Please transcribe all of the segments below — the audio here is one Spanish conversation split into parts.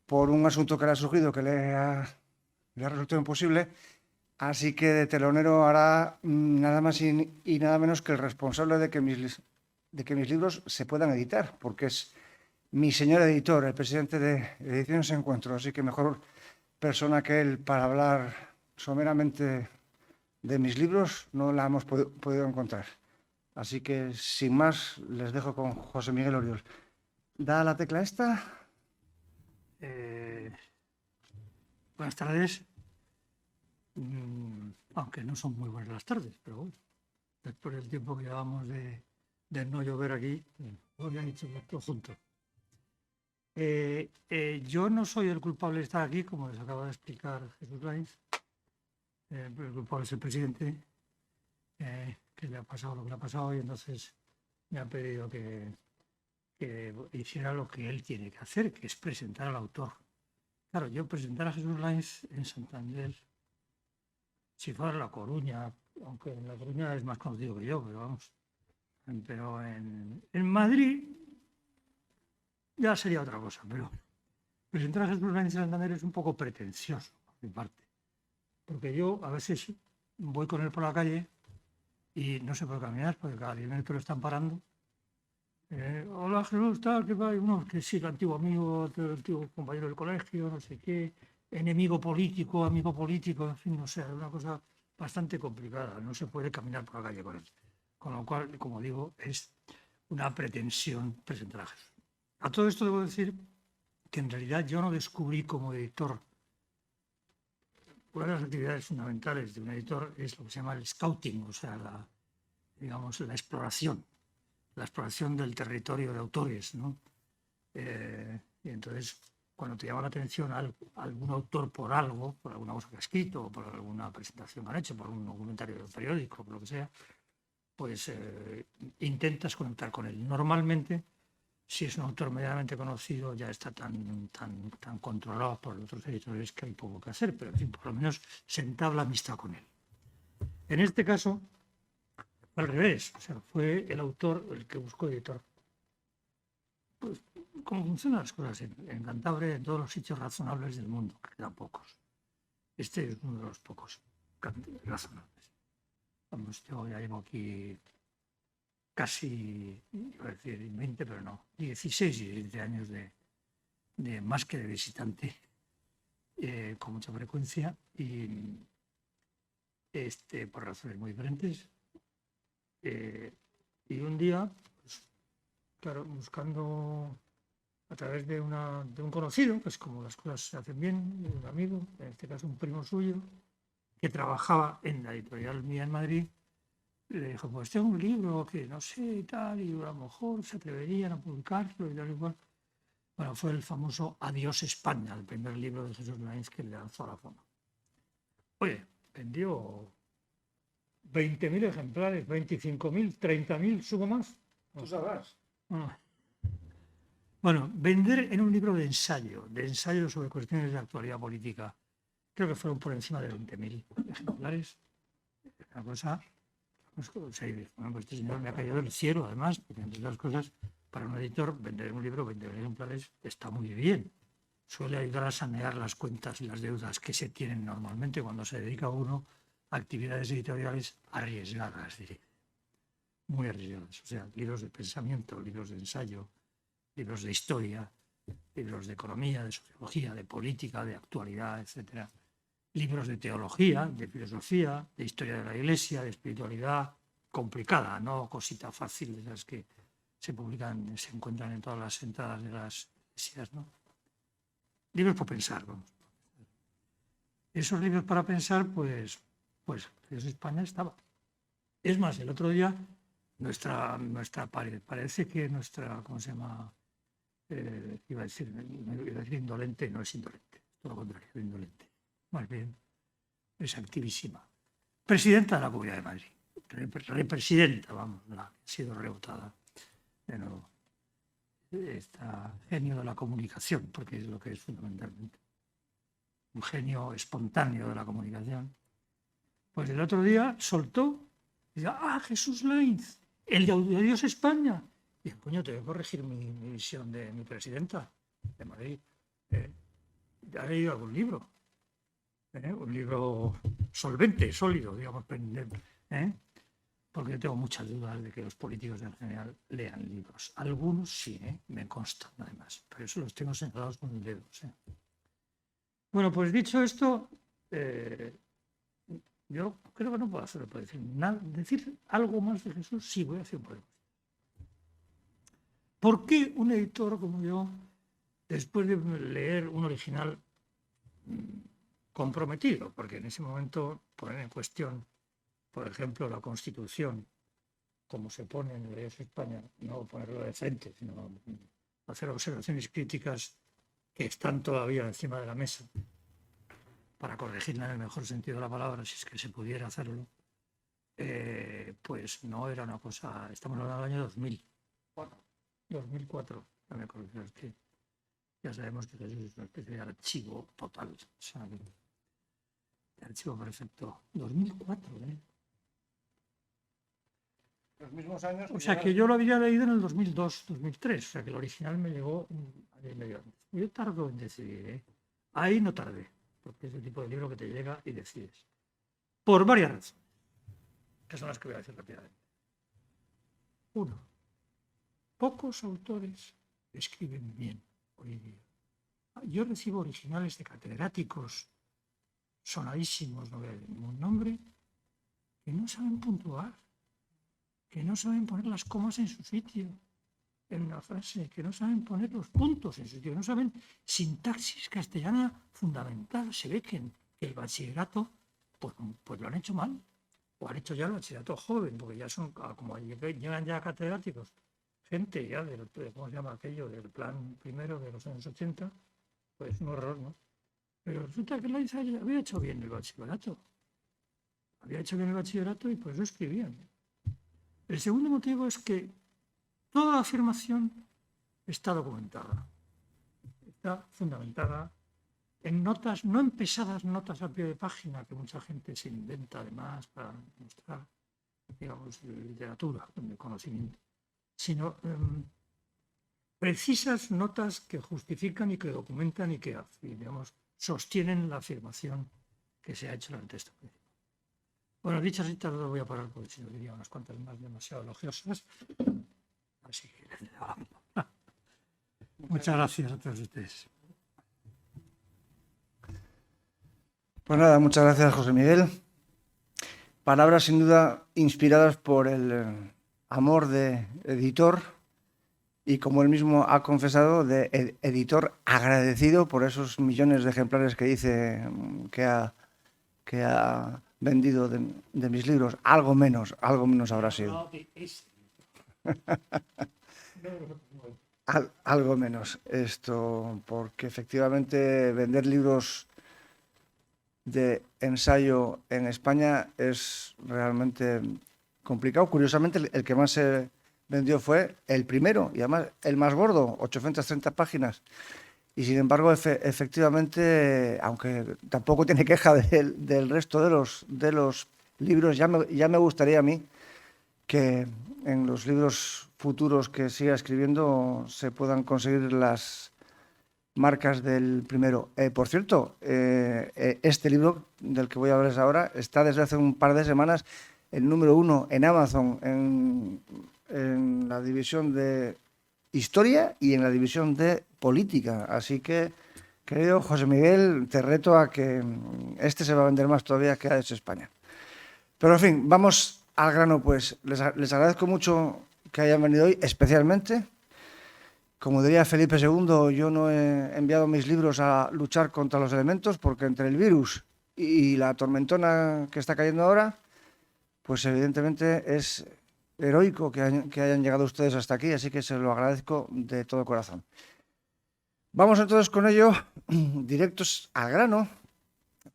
por un asunto que le ha surgido que le ha resultado imposible. Así que de telonero hará nada más y nada menos que el responsable de que mis libros se puedan editar, porque es mi señor editor, el presidente de Ediciones Encuentro. Así que mejor persona que él para hablar someramente de mis libros no la hemos podido encontrar. Así que, sin más, les dejo con José Miguel Oriol. ¿Da la tecla esta? Buenas tardes. Aunque no son muy buenas las tardes, pero bueno, después del tiempo que llevamos de no llover aquí, hoy han hecho todo junto. Yo no soy el culpable de estar aquí, como les acaba de explicar Jesús Lainz. El culpable es el presidente, que le ha pasado lo que le ha pasado, y entonces me ha pedido que hiciera lo que él tiene que hacer, que es presentar al autor. Claro, yo presentar a Jesús Lainz en Santander, si fuera La Coruña, aunque en La Coruña es más conocido que yo, pero vamos. Pero en Madrid ya sería otra cosa. Pero presentar a Jesús Lainz en Santander es un poco pretencioso, por mi parte. Porque yo a veces voy con él por la calle y no se puede caminar, porque cada 10 minutos lo están parando. Hola Jesús, tal, que va, uno que sí, el antiguo amigo, el antiguo compañero del colegio, no sé qué, enemigo político, amigo político, en fin, no sé, es una cosa bastante complicada, no se puede caminar por la calle con él. Con lo cual, como digo, es una pretensión presentar a Jesús. A todo esto debo decir que en realidad yo no descubrí como editor. Una de las actividades fundamentales de un editor es lo que se llama el scouting, o sea, digamos, la exploración del territorio de autores, ¿no? Y entonces, cuando te llama la atención algún autor por algo, por alguna cosa que ha escrito, o por alguna presentación que han hecho, por un documentario de periódico, por lo que sea, pues intentas conectar con él. Normalmente, si es un autor medianamente conocido, ya está tan controlado por otros editores que hay poco que hacer, pero en fin, por lo menos se entabla amistad con él. En este caso, al revés, o sea, fue el autor el que buscó editor. Pues, ¿cómo funcionan las cosas en Cantabria, en todos los sitios razonables del mundo? Que quedan pocos. Este es uno de los pocos razonables. Vamos, yo ya llevo aquí casi, iba a decir 20, pero no, 16 y 17 años de más que de visitante, con mucha frecuencia, y por razones muy diferentes. Y un día, pues, claro, buscando a través de un conocido, pues como las cosas se hacen bien, un amigo, en este caso un primo suyo, que trabajaba en la editorial mía en Madrid, le dijo, pues tengo un libro que no sé y tal, y a lo mejor se atreverían a publicarlo y tal y cual. Bueno, fue el famoso Adiós España, el primer libro de Jesús Lainz que le lanzó a la fama. Oye, vendió 20.000 ejemplares, 25.000, 30.000, ¿subo más? Tú sabrás. Bueno, vender en un libro de ensayo sobre cuestiones de actualidad política, creo que fueron por encima de 20.000 ejemplares. Una cosa, pues, bueno, este señor me ha caído del cielo, además, porque entre otras cosas, para un editor, vender un libro 20.000 ejemplares está muy bien. Suele ayudar a sanear las cuentas y las deudas que se tienen normalmente cuando se dedica uno a actividades editoriales arriesgadas, diré. Muy arriesgadas. O sea, libros de pensamiento, libros de ensayo, libros de historia, libros de economía, de sociología, de política, de actualidad, etc. Libros de teología, de filosofía, de historia de la Iglesia, de espiritualidad complicada, no cosita fácil de las que se publican, se encuentran en todas las entradas de las iglesias, ¿no? Libros para pensar, vamos. Esos libros para pensar, pues España estaba. Es más, el otro día parece que nuestra, ¿cómo se llama? Iba a decir indolente, no es indolente, todo lo contrario, indolente. Más bien, es activísima. Presidenta de la Comunidad de Madrid, represidenta, vamos, ha sido rebotada de nuevo. Está genio de la comunicación, porque es lo que es fundamentalmente. Un genio espontáneo de la comunicación. Pues el otro día soltó, y dice, Jesús Lainz, el de Adiós España. Y dije, coño, te voy a corregir mi visión de mi presidenta de Madrid. ¿Ha leído algún libro? Un libro solvente, sólido, digamos, ¿eh? Porque yo tengo muchas dudas de que los políticos en general lean libros. Algunos sí, me constan además, pero eso los tengo señalados con el dedo. Bueno, pues dicho esto, yo creo que no puedo hacerlo por decir nada. Decir algo más de Jesús, sí, voy a hacer un poema. ¿Por qué un editor como yo, después de leer un original comprometido? Porque en ese momento poner en cuestión, por ejemplo, la Constitución, como se pone en Leyes de España, no ponerlo de frente, sino hacer observaciones críticas que están todavía encima de la mesa, para corregirla en el mejor sentido de la palabra, si es que se pudiera hacerlo, pues no era una cosa. Estamos hablando del año 2004, no me corrijo, es que ya sabemos que Jesús es una especie de archivo total, o sea, de archivo perfecto. 2004, Los mismos años. O sea, que yo lo había leído en el 2002, 2003, o sea, que el original me llegó un año y medio antes. Yo tardo en decidir, Ahí no tardé, porque es el tipo de libro que te llega y decides. Por varias razones, que son las que voy a decir rápidamente. Uno, pocos autores escriben bien hoy día. Yo recibo originales de catedráticos sonadísimos, no voy a decir ningún nombre, que no saben puntuar, que no saben poner las comas en su sitio en una frase, que no saben poner los puntos en su sitio, que no saben sintaxis castellana fundamental. Se ve que el bachillerato pues lo han hecho mal, o han hecho ya el bachillerato joven, porque ya son, como llegan ya catedráticos, gente ya del, ¿cómo se llama aquello? Del plan primero de los años 80, pues un horror, ¿no? Pero resulta que Loaiza había hecho bien el bachillerato. Había hecho bien el bachillerato y por eso escribían. El segundo motivo es que toda afirmación está documentada, está fundamentada en notas, no en pesadas notas a pie de página que mucha gente se inventa además para mostrar, digamos, literatura, de conocimiento, sino precisas notas que justifican y que documentan y que, digamos, sostienen la afirmación que se ha hecho en el texto principal. Bueno, dichas citas no voy a parar porque si no diría unas cuantas más demasiado elogiosas. Así que muchas gracias a todos ustedes. Pues nada, muchas gracias, José Miguel. Palabras sin duda inspiradas por el amor de editor y, como él mismo ha confesado, de editor agradecido por esos millones de ejemplares que dice que ha vendido de mis libros. Algo menos habrá sido. Algo menos esto, porque efectivamente vender libros de ensayo en España es realmente complicado. Curiosamente, el que más se vendió fue el primero y además el más gordo, 830 páginas. Y sin embargo, efectivamente, aunque tampoco tiene queja del resto de los libros, ya me gustaría a mí que en los libros futuros que siga escribiendo se puedan conseguir las marcas del primero. Por cierto, este libro del que voy a hablarles ahora está desde hace un par de semanas el número 1 en Amazon, en la división de historia y en la división de política. Así que, querido José Miguel, te reto a que este se va a vender más todavía que ha hecho España. Pero en fin, vamos al grano, pues. Les agradezco mucho que hayan venido hoy, especialmente. Como diría Felipe II, yo no he enviado mis libros a luchar contra los elementos, porque entre el virus y la tormentona que está cayendo ahora, pues evidentemente es heroico que hayan llegado ustedes hasta aquí, así que se lo agradezco de todo corazón. Vamos entonces con ello, directos al grano,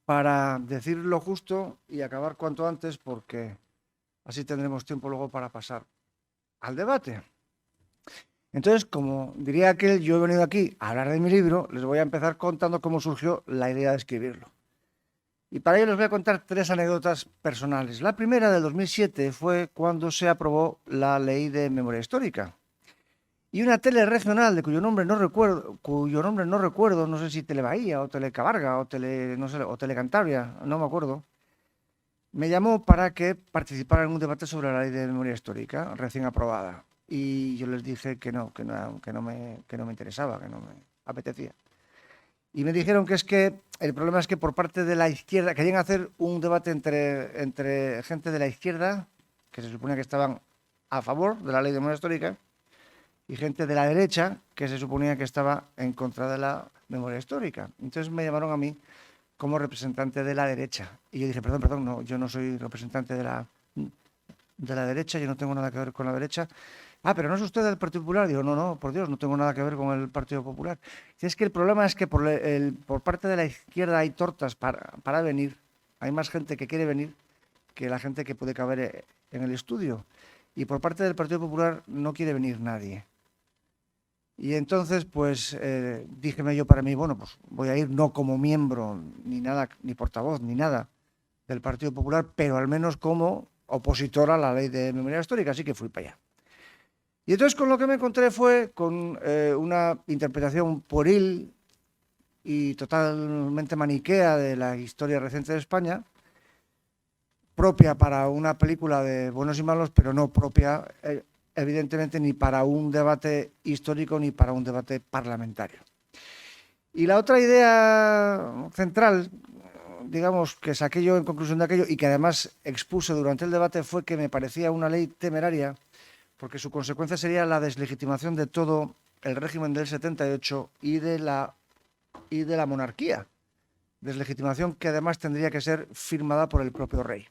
para decir lo justo y acabar cuanto antes, porque así tendremos tiempo luego para pasar al debate. Entonces, como diría aquel, yo he venido aquí a hablar de mi libro, les voy a empezar contando cómo surgió la idea de escribirlo. Y para ello les voy a contar 3 anécdotas personales. La primera, del 2007, fue cuando se aprobó la Ley de Memoria Histórica. y una tele regional de cuyo nombre no recuerdo, no sé si Telebahía o Telecabarga o no sé, o Telecantabria, no me acuerdo, me llamó para que participara en un debate sobre la ley de memoria histórica recién aprobada. Y yo les dije que no me interesaba, que no me apetecía. Y me dijeron que es que el problema es que por parte de la izquierda querían hacer un debate entre gente de la izquierda, que se suponía que estaban a favor de la ley de memoria histórica, y gente de la derecha, que se suponía que estaba en contra de la memoria histórica. Entonces me llamaron a mí como representante de la derecha. Y yo dije, perdón, no, yo no soy representante de la derecha, yo no tengo nada que ver con la derecha. Ah, pero no es usted del Partido Popular. Digo, no, por Dios, no tengo nada que ver con el Partido Popular. Y es que el problema es que por parte de la izquierda hay tortas para venir. Hay más gente que quiere venir que la gente que puede caber en el estudio. Y por parte del Partido Popular no quiere venir nadie. Y entonces, pues, díjeme yo para mí, bueno, pues voy a ir no como miembro, ni nada, ni portavoz, ni nada del Partido Popular, pero al menos como opositor a la ley de memoria histórica, así que fui para allá. Y entonces con lo que me encontré fue con una interpretación pueril y totalmente maniquea de la historia reciente de España, propia para una película de buenos y malos, pero no propia, evidentemente, ni para un debate histórico ni para un debate parlamentario. Y la otra idea central, digamos, que saqué yo en conclusión de aquello y que además expuse durante el debate fue que me parecía una ley temeraria, porque su consecuencia sería la deslegitimación de todo el régimen del 78 y de la monarquía. Deslegitimación que además tendría que ser firmada por el propio rey.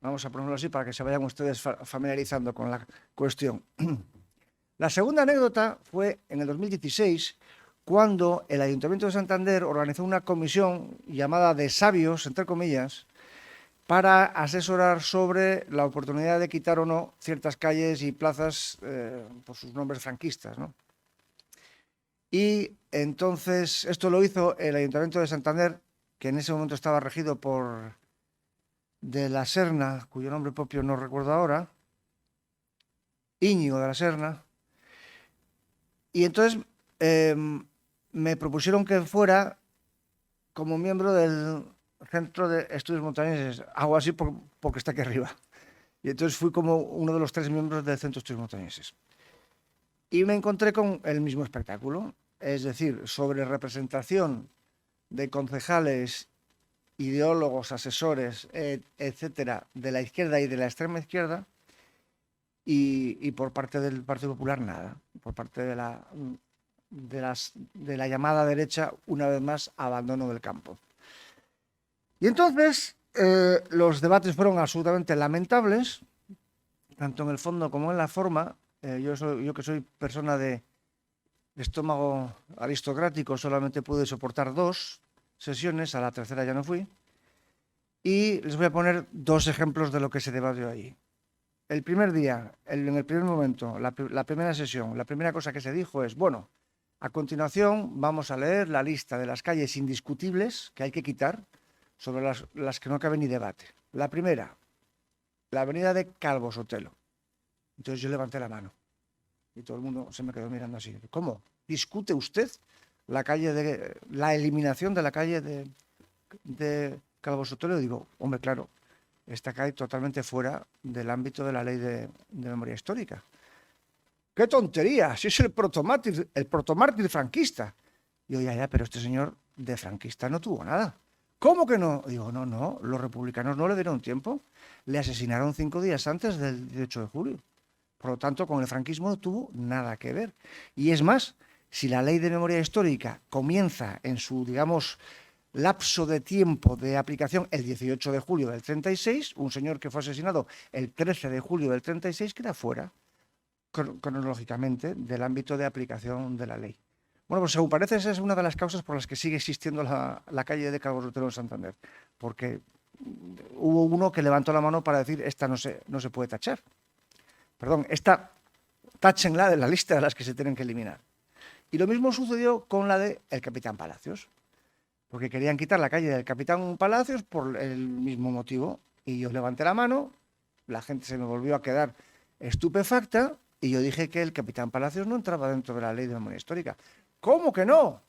Vamos a ponerlo así para que se vayan ustedes familiarizando con la cuestión. La segunda anécdota fue en el 2016, cuando el Ayuntamiento de Santander organizó una comisión llamada de sabios, entre comillas, para asesorar sobre la oportunidad de quitar o no ciertas calles y plazas por sus nombres franquistas, ¿no? Y entonces esto lo hizo el Ayuntamiento de Santander, que en ese momento estaba regido por de la Serna, cuyo nombre propio no recuerdo ahora, Íñigo de la Serna. Y entonces me propusieron que fuera como miembro del Centro de Estudios Montañeses, algo así porque está aquí arriba. Y entonces fui como uno de los 3 miembros del Centro de Estudios Montañeses. Y me encontré con el mismo espectáculo, es decir, sobre representación de concejales, ideólogos, asesores, etcétera, de la izquierda y de la extrema izquierda, y por parte del Partido Popular nada. Por parte de la llamada derecha, una vez más, abandono del campo. Y entonces los debates fueron absolutamente lamentables, tanto en el fondo como en la forma. Yo que soy persona de estómago aristocrático, solamente pude soportar 2 sesiones, a la tercera ya no fui. Y les voy a poner 2 ejemplos de lo que se debatió allí. El primer día, en el primer momento, la primera sesión, la primera cosa que se dijo es, bueno, a continuación vamos a leer la lista de las calles indiscutibles que hay que quitar, sobre las que no cabe ni debate. La primera, la avenida de Calvo Sotelo. Entonces yo levanté la mano y todo el mundo se me quedó mirando así. ¿Cómo? ¿Discute usted la eliminación de la calle de Calvo Sotelo? Y digo, hombre, claro, esta cae totalmente fuera del ámbito de la ley de memoria histórica. ¡Qué tontería! Si es el protomártir franquista. Digo, ya, pero este señor de franquista no tuvo nada. ¿Cómo que no? Digo, no, los republicanos no le dieron tiempo. Le asesinaron 5 días antes del 18 de julio. Por lo tanto, con el franquismo no tuvo nada que ver. Y es más, si la ley de memoria histórica comienza en su, digamos, lapso de tiempo de aplicación el 18 de julio del 36, un señor que fue asesinado el 13 de julio del 36 queda fuera, cronológicamente, del ámbito de aplicación de la ley. Bueno, pues según parece, esa es una de las causas por las que sigue existiendo la calle de Calvo Sotelo en Santander, porque hubo uno que levantó la mano para decir, esta no se puede tachar. Perdón, esta táchenla de la lista de las que se tienen que eliminar. Y lo mismo sucedió con la de el Capitán Palacios, porque querían quitar la calle del Capitán Palacios por el mismo motivo. Y yo levanté la mano la gente se me volvió a quedar estupefacta y yo dije que el capitán Palacios no entraba dentro de la ley de memoria histórica. ¿Cómo que no?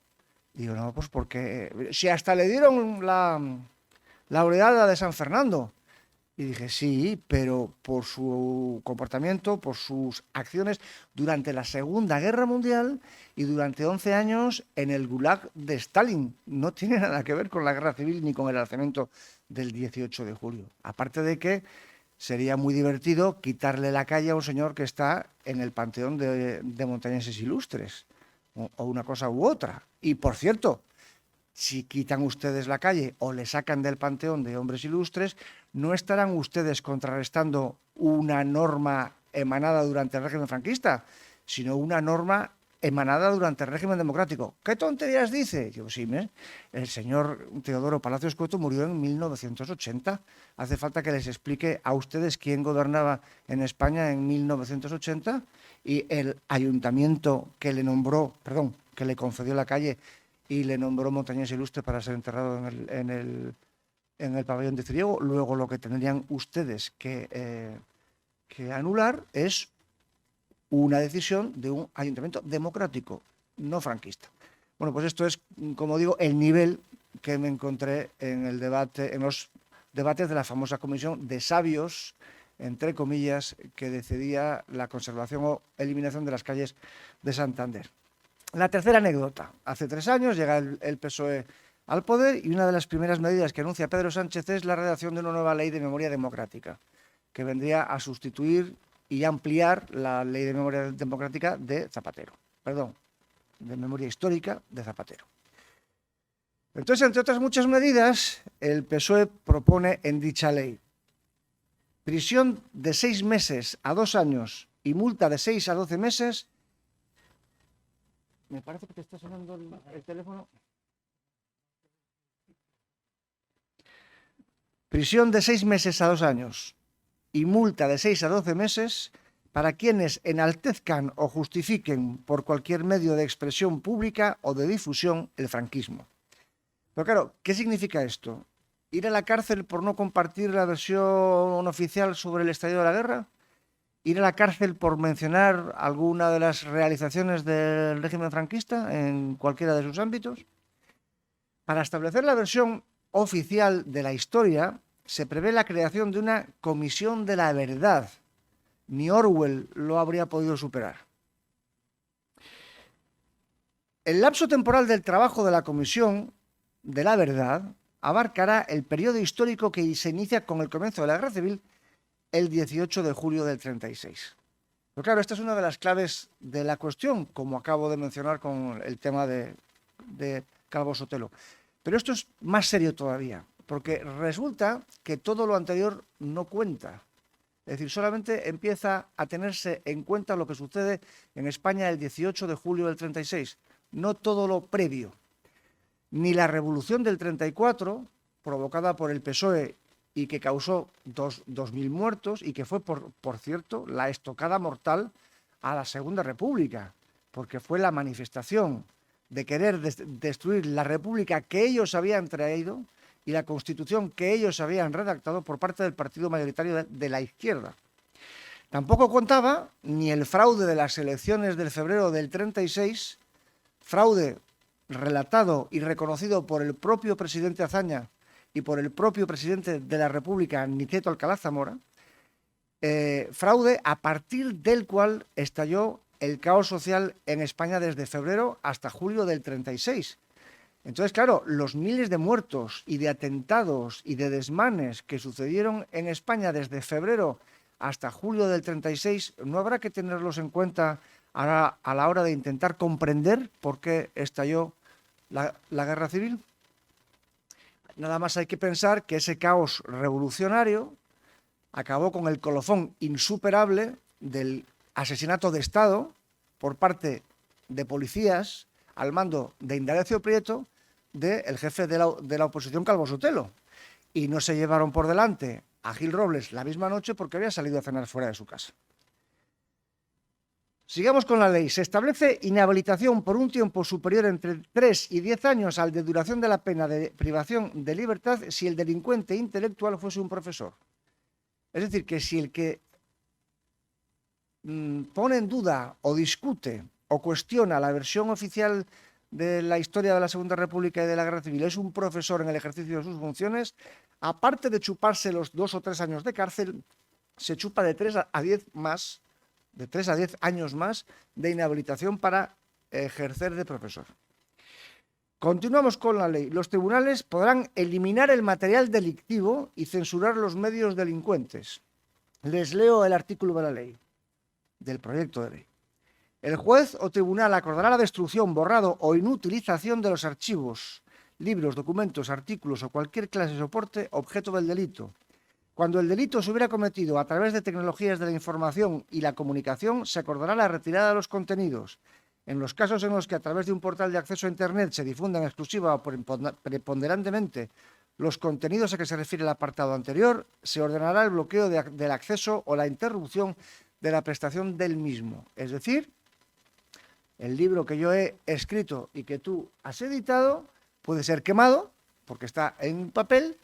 Digo, no, pues porque si hasta le dieron la laureada de San Fernando. Y dije, sí, pero por su comportamiento, por sus acciones durante la Segunda Guerra Mundial y durante 11 años en el Gulag de Stalin. No tiene nada que ver con la guerra civil ni con el alzamiento del 18 de julio. Aparte de que sería muy divertido quitarle la calle a un señor que está en el panteón de montañeses ilustres, o una cosa u otra. Y por cierto, si quitan ustedes la calle o le sacan del panteón de hombres ilustres, no estarán ustedes contrarrestando una norma emanada durante el régimen franquista, sino una norma emanada durante el régimen democrático. ¿Qué tonterías dice? Digo, sí, el señor Teodoro Palacios Cueto murió en 1980. Hace falta que les explique a ustedes quién gobernaba en España en 1980 y el ayuntamiento que le nombró, perdón, que le concedió la calle y le nombró montañés ilustre para ser enterrado en el pabellón de Ciriego. Luego lo que tendrían ustedes que anular es una decisión de un ayuntamiento democrático, no franquista. Bueno, pues esto es, como digo, el nivel que me encontré en el debate, en los debates de la famosa comisión de sabios, entre comillas, que decidía la conservación o eliminación de las calles de Santander. La tercera anécdota. Hace 3 años llega el PSOE al poder y una de las primeras medidas que anuncia Pedro Sánchez es la redacción de una nueva ley de memoria democrática, que vendría a sustituir y ampliar la ley de memoria democrática de Zapatero. Perdón, de memoria histórica de Zapatero. Entonces, entre otras muchas medidas, el PSOE propone en dicha ley prisión de 6 meses a 2 años y multa de 6 a 12 meses. Me parece que te está sonando el teléfono. Prisión de 6 meses a 2 años y multa de 6 a 12 meses para quienes enaltezcan o justifiquen por cualquier medio de expresión pública o de difusión el franquismo. Pero claro, ¿qué significa esto? ¿Ir a la cárcel por no compartir la versión oficial sobre el estallido de la guerra? ¿Ir a la cárcel por mencionar alguna de las realizaciones del régimen franquista en cualquiera de sus ámbitos? Para establecer la versión oficial de la historia, se prevé la creación de una comisión de la verdad. Ni Orwell lo habría podido superar. El lapso temporal del trabajo de la comisión de la verdad abarcará el periodo histórico que se inicia con el comienzo de la guerra civil el 18 de julio del 36. Pero claro, esta es una de las claves de la cuestión, como acabo de mencionar con el tema de Calvo Sotelo. Pero esto es más serio todavía, porque resulta que todo lo anterior no cuenta. Es decir, solamente empieza a tenerse en cuenta lo que sucede en España el 18 de julio del 36, no todo lo previo. Ni la revolución del 34, provocada por el PSOE y que causó 2.000 muertos y que fue, por cierto, la estocada mortal a la Segunda República, porque fue la manifestación de querer destruir la República que ellos habían traído y la Constitución que ellos habían redactado por parte del partido mayoritario de la izquierda. Tampoco contaba ni el fraude de las elecciones del febrero del 36, fraude relatado y reconocido por el propio presidente Azaña y por el propio presidente de la República, Niceto Alcalá Zamora, fraude a partir del cual estalló el caos social en España desde febrero hasta julio del 36. Entonces, claro, los miles de muertos y de atentados y de desmanes que sucedieron en España desde febrero hasta julio del 36, ¿no habrá que tenerlos en cuenta a la hora de intentar comprender por qué estalló la guerra civil? Nada más hay que pensar que ese caos revolucionario acabó con el colofón insuperable del asesinato de Estado por parte de policías al mando de Indalecio Prieto, del jefe de la oposición, Calvo Sotelo. Y no se llevaron por delante a Gil Robles la misma noche porque había salido a cenar fuera de su casa. Sigamos con la ley. Se establece inhabilitación por un tiempo superior entre 3 y 10 años al de duración de la pena de privación de libertad si el delincuente intelectual fuese un profesor. Es decir, que si el que pone en duda o discute o cuestiona la versión oficial de la historia de la Segunda República y de la Guerra Civil es un profesor en el ejercicio de sus funciones, aparte de chuparse los 2 o 3 años de cárcel, se chupa de 3 a 10 más, de 3 a 10 años más de inhabilitación para ejercer de profesor. Continuamos con la ley. Los tribunales podrán eliminar el material delictivo y censurar los medios delincuentes. Les leo el artículo de la ley, del proyecto de ley. El juez o tribunal acordará la destrucción, borrado o inutilización de los archivos, libros, documentos, artículos o cualquier clase de soporte objeto del delito. Cuando el delito se hubiera cometido a través de tecnologías de la información y la comunicación, se acordará la retirada de los contenidos. En los casos en los que a través de un portal de acceso a Internet se difundan exclusiva o preponderantemente los contenidos a que se refiere el apartado anterior, se ordenará el bloqueo del acceso o la interrupción de la prestación del mismo. Es decir, el libro que yo he escrito y que tú has editado puede ser quemado, porque está en papel,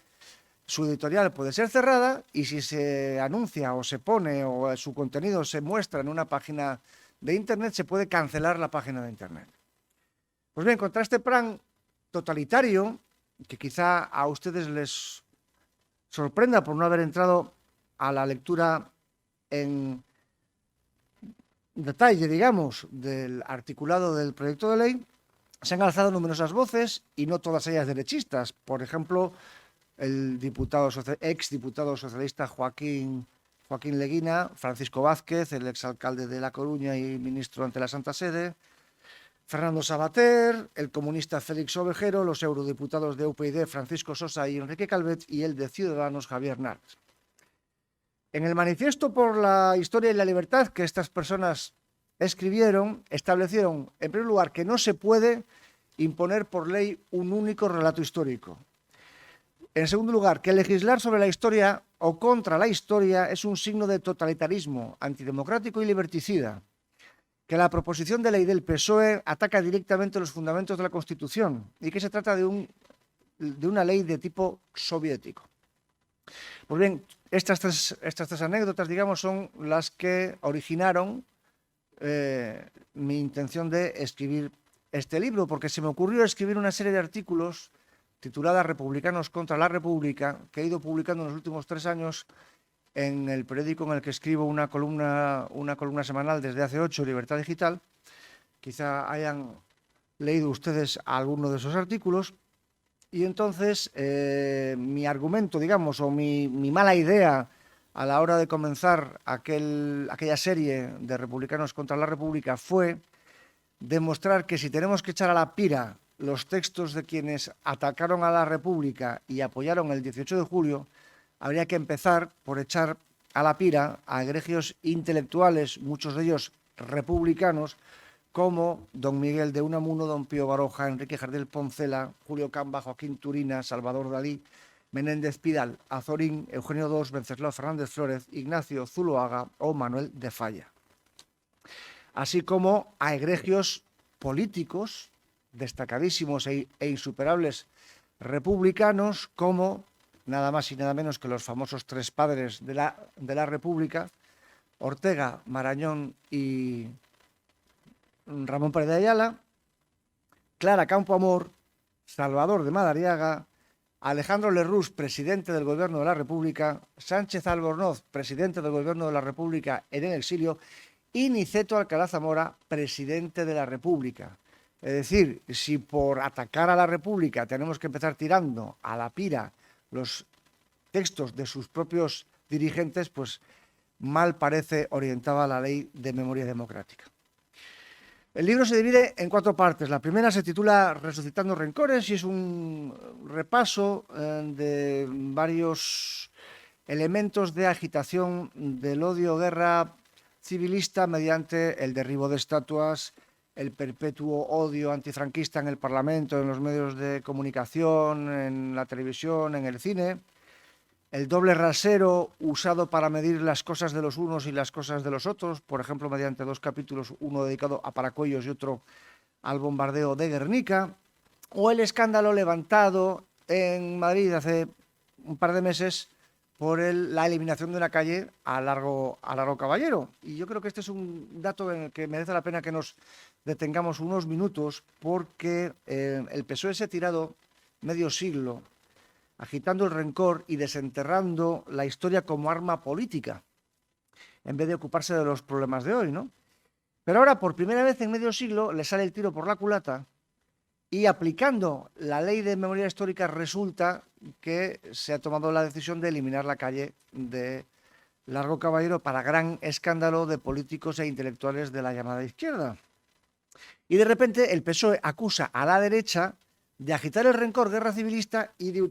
su editorial puede ser cerrada y si se anuncia o se pone o su contenido se muestra en una página de Internet, se puede cancelar la página de Internet. Pues bien, contra este plan totalitario, que quizá a ustedes les sorprenda por no haber entrado a la lectura en detalle, digamos, del articulado del proyecto de ley, se han alzado numerosas voces y no todas ellas derechistas. Por ejemplo, el exdiputado socialista Joaquín Leguina, Francisco Vázquez, el exalcalde de La Coruña y ministro ante la Santa Sede, Fernando Savater, el comunista Félix Ovejero, los eurodiputados de UPyD Francisco Sosa y Enrique Calvet y el de Ciudadanos Javier Nart. En el Manifiesto por la Historia y la Libertad que estas personas escribieron, establecieron, en primer lugar, que no se puede imponer por ley un único relato histórico. En segundo lugar, que legislar sobre la historia o contra la historia es un signo de totalitarismo, antidemocrático y liberticida. Que la proposición de ley del PSOE ataca directamente los fundamentos de la Constitución y que se trata de una ley de tipo soviético. Pues bien, estas tres anécdotas, digamos, son las que originaron mi intención de escribir este libro, porque se me ocurrió escribir una serie de artículos titulada Republicanos contra la República, que he ido publicando en los últimos 3 años en el periódico en el que escribo una columna semanal desde hace 8, Libertad Digital. Quizá hayan leído ustedes alguno de esos artículos. Y entonces mi argumento, digamos, o mi mala idea a la hora de comenzar aquella serie de Republicanos contra la República fue demostrar que si tenemos que echar a la pira los textos de quienes atacaron a la República y apoyaron el 18 de julio, habría que empezar por echar a la pira a egregios intelectuales, muchos de ellos republicanos, como don Miguel de Unamuno, don Pío Baroja, Enrique Jardel Poncela, Julio Camba, Joaquín Turina, Salvador Dalí, Menéndez Pidal, Azorín, Eugenio II, Venceslao Fernández Flórez, Ignacio Zuloaga o Manuel de Falla. Así como a egregios políticos destacadísimos e insuperables republicanos como nada más y nada menos que los famosos 3 padres de la República, Ortega, Marañón y Ramón Pérez de Ayala, Clara Campoamor, Salvador de Madariaga, Alejandro Lerroux, presidente del Gobierno de la República, Sánchez Albornoz, presidente del Gobierno de la República en el exilio, y Niceto Alcalá Zamora, presidente de la República. Es decir, si por atacar a la República tenemos que empezar tirando a la pira los textos de sus propios dirigentes, pues mal parece orientada la ley de memoria democrática. El libro se divide en 4 partes. La primera se titula Resucitando Rencores y es un repaso de varios elementos de agitación del odio-guerra civilista mediante el derribo de estatuas, el perpetuo odio antifranquista en el Parlamento, en los medios de comunicación, en la televisión, en el cine, el doble rasero usado para medir las cosas de los unos y las cosas de los otros, por ejemplo, mediante 2 capítulos, uno dedicado a Paracuellos y otro al bombardeo de Guernica, o el escándalo levantado en Madrid hace un par de meses por la eliminación de una calle a Largo Caballero. Y yo creo que este es un dato en el que merece la pena que nos detengamos unos minutos, porque el PSOE se ha tirado medio siglo agitando el rencor y desenterrando la historia como arma política, en vez de ocuparse de los problemas de hoy, ¿no? Pero ahora, por primera vez en medio siglo, le sale el tiro por la culata y, aplicando la ley de memoria histórica, resulta que se ha tomado la decisión de eliminar la calle de Largo Caballero, para gran escándalo de políticos e intelectuales de la llamada izquierda. Y de repente el PSOE acusa a la derecha de agitar el rencor guerra civilista y de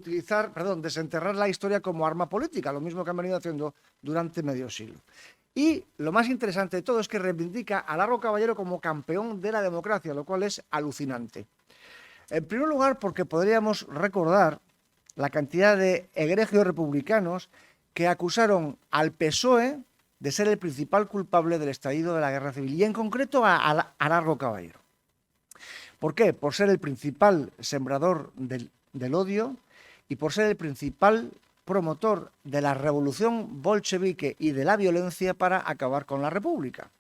desenterrar la historia como arma política, lo mismo que han venido haciendo durante medio siglo. Y lo más interesante de todo es que reivindica a Largo Caballero como campeón de la democracia, lo cual es alucinante. En primer lugar, porque podríamos recordar la cantidad de egregios republicanos que acusaron al PSOE de ser el principal culpable del estallido de la guerra civil, y en concreto a Largo Caballero. ¿Por qué? Por ser el principal sembrador del odio y por ser el principal promotor de la revolución bolchevique y de la violencia para acabar con la República.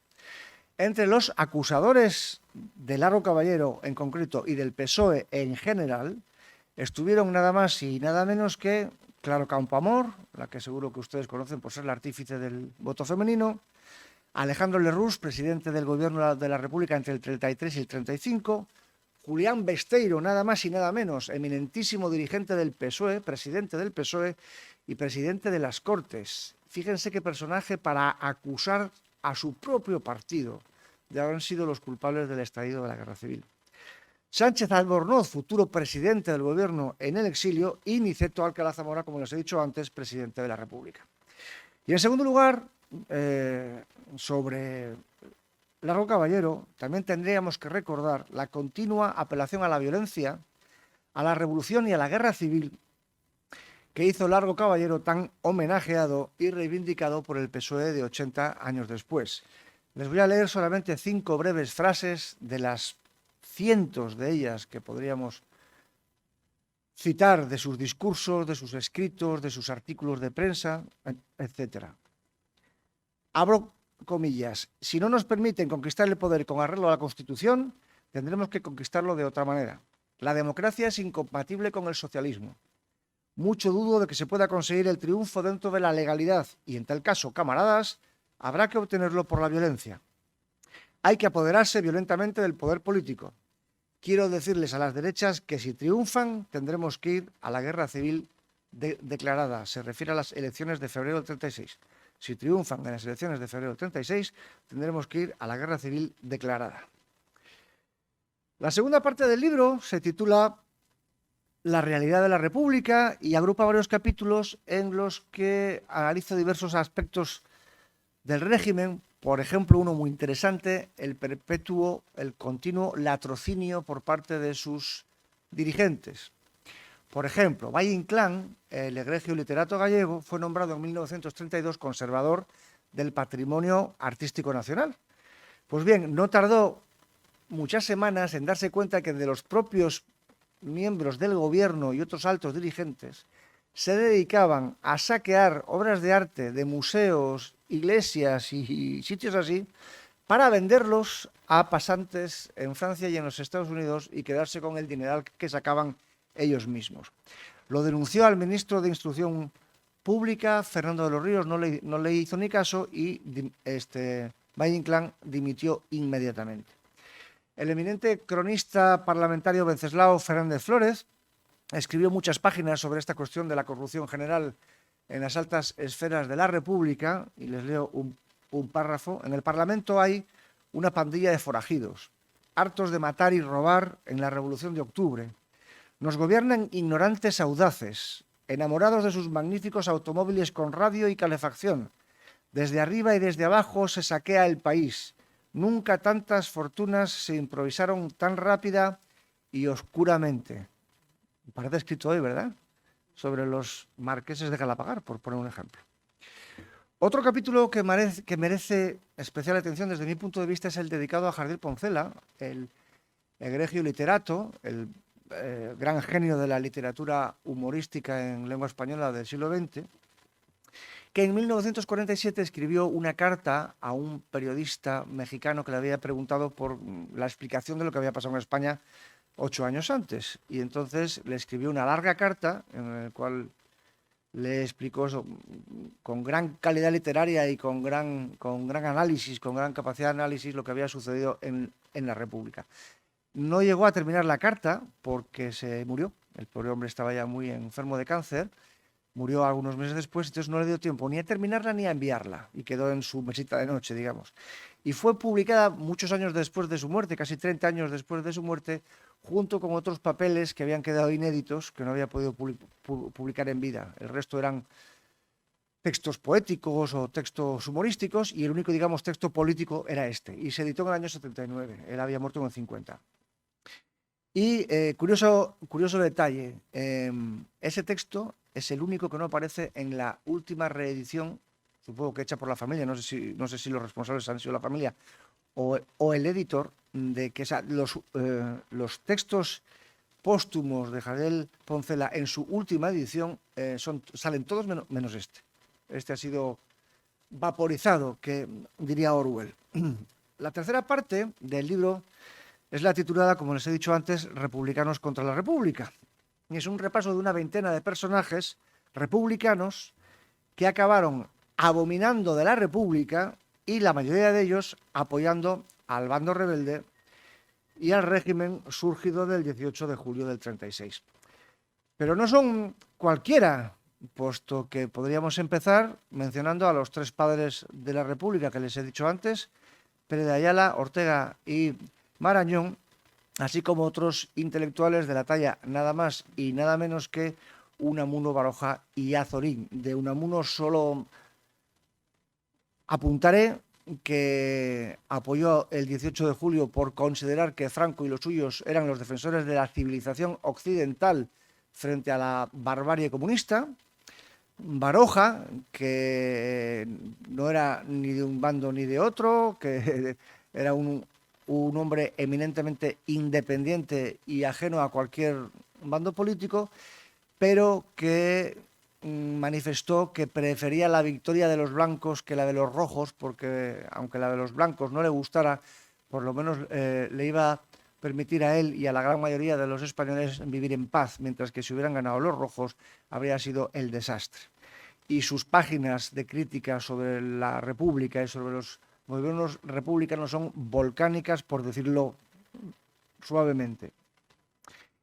Entre los acusadores de Largo Caballero en concreto y del PSOE en general estuvieron nada más y nada menos que Claro Campoamor, la que seguro que ustedes conocen por ser la artífice del voto femenino, Alejandro Lerroux, presidente del Gobierno de la República entre el 33 y el 35, Julián Besteiro, nada más y nada menos, eminentísimo dirigente del PSOE, presidente del PSOE y presidente de las Cortes. Fíjense qué personaje para acusar a su propio partido de haber sido los culpables del estallido de la guerra civil. Sánchez Albornoz, futuro presidente del Gobierno en el exilio, y Niceto Alcalá Zamora, como les he dicho antes, presidente de la República. Y en segundo lugar, sobre Largo Caballero, también tendríamos que recordar la continua apelación a la violencia, a la revolución y a la guerra civil que hizo Largo Caballero, tan homenajeado y reivindicado por el PSOE de 80 años después. Les voy a leer solamente 5 breves frases de las cientos de ellas que podríamos citar de sus discursos, de sus escritos, de sus artículos de prensa, etc. Abro comillas: si no nos permiten conquistar el poder con arreglo a la Constitución, tendremos que conquistarlo de otra manera. La democracia es incompatible con el socialismo. Mucho dudo de que se pueda conseguir el triunfo dentro de la legalidad y, en tal caso, camaradas, habrá que obtenerlo por la violencia. Hay que apoderarse violentamente del poder político. Quiero decirles a las derechas que si triunfan tendremos que ir a la guerra civil declarada. Se refiere a las elecciones de febrero del 36. Si triunfan en las elecciones de febrero del 36, tendremos que ir a la guerra civil declarada. La segunda parte del libro se titula La realidad de la República y agrupa varios capítulos en los que analiza diversos aspectos del régimen. Por ejemplo, uno muy interesante, el continuo latrocinio por parte de sus dirigentes. Por ejemplo, Valle Inclán, el egregio literato gallego, fue nombrado en 1932 conservador del patrimonio artístico nacional. Pues bien, no tardó muchas semanas en darse cuenta que de los propios miembros del gobierno y otros altos dirigentes se dedicaban a saquear obras de arte de museos, iglesias y sitios así para venderlos a pasantes en Francia y en los Estados Unidos y quedarse con el dineral que sacaban ellos mismos. Lo denunció al ministro de Instrucción Pública, Fernando de los Ríos, no le hizo ni caso y Valle Inclán dimitió inmediatamente. El eminente cronista parlamentario Venceslao Fernández Flórez escribió muchas páginas sobre esta cuestión de la corrupción general en las altas esferas de la República, y les leo un párrafo. En el Parlamento hay una pandilla de forajidos, hartos de matar y robar en la Revolución de Octubre. Nos gobiernan ignorantes audaces, enamorados de sus magníficos automóviles con radio y calefacción. Desde arriba y desde abajo se saquea el país. Nunca tantas fortunas se improvisaron tan rápida y oscuramente. Parece escrito hoy, ¿verdad? Sobre los marqueses de Galapagar, por poner un ejemplo. Otro capítulo que merece especial atención desde mi punto de vista es el dedicado a Jardiel Poncela, el egregio literato, el gran genio de la literatura humorística en lengua española del siglo XX, que en 1947 escribió una carta a un periodista mexicano que le había preguntado por la explicación de lo que había pasado en España 8 años antes. Y entonces le escribió una larga carta en la cual le explicó eso, con gran calidad literaria y con gran análisis, con gran capacidad de análisis, lo que había sucedido en la República. No llegó a terminar la carta porque se murió. El pobre hombre estaba ya muy enfermo de cáncer. Murió algunos meses después, entonces no le dio tiempo ni a terminarla ni a enviarla. Y quedó en su mesita de noche, digamos. Y fue publicada muchos años después de su muerte, casi 30 años después de su muerte, junto con otros papeles que habían quedado inéditos, que no había podido publicar en vida. El resto eran textos poéticos o textos humorísticos, y el único, digamos, texto político era este. Y se editó en el año 79. Él había muerto en el 50. Y curioso detalle, ese texto es el único que no aparece en la última reedición, supongo que hecha por la familia, no sé si los responsables han sido la familia o el editor, de que los textos póstumos de Jardel Poncela en su última edición salen todos menos este. Este ha sido vaporizado, que diría Orwell. La tercera parte del libro es la titulada, como les he dicho antes, Republicanos contra la República. Y es un repaso de una veintena de personajes republicanos que acabaron abominando de la República y la mayoría de ellos apoyando al bando rebelde y al régimen surgido del 18 de julio del 36. Pero no son cualquiera, puesto que podríamos empezar mencionando a los tres padres de la República que les he dicho antes, Pérez de Ayala, Ortega y Marañón, así como otros intelectuales de la talla nada más y nada menos que Unamuno, Baroja y Azorín. De Unamuno solo apuntaré que apoyó el 18 de julio por considerar que Franco y los suyos eran los defensores de la civilización occidental frente a la barbarie comunista. Baroja, que no era ni de un bando ni de otro, que era un hombre eminentemente independiente y ajeno a cualquier bando político, pero que manifestó que prefería la victoria de los blancos que la de los rojos, porque aunque la de los blancos no le gustara, por lo menos le iba a permitir a él y a la gran mayoría de los españoles vivir en paz, mientras que si hubieran ganado los rojos habría sido el desastre. Y sus páginas de crítica sobre la República y sobre los gobiernos republicanos son volcánicas, por decirlo suavemente.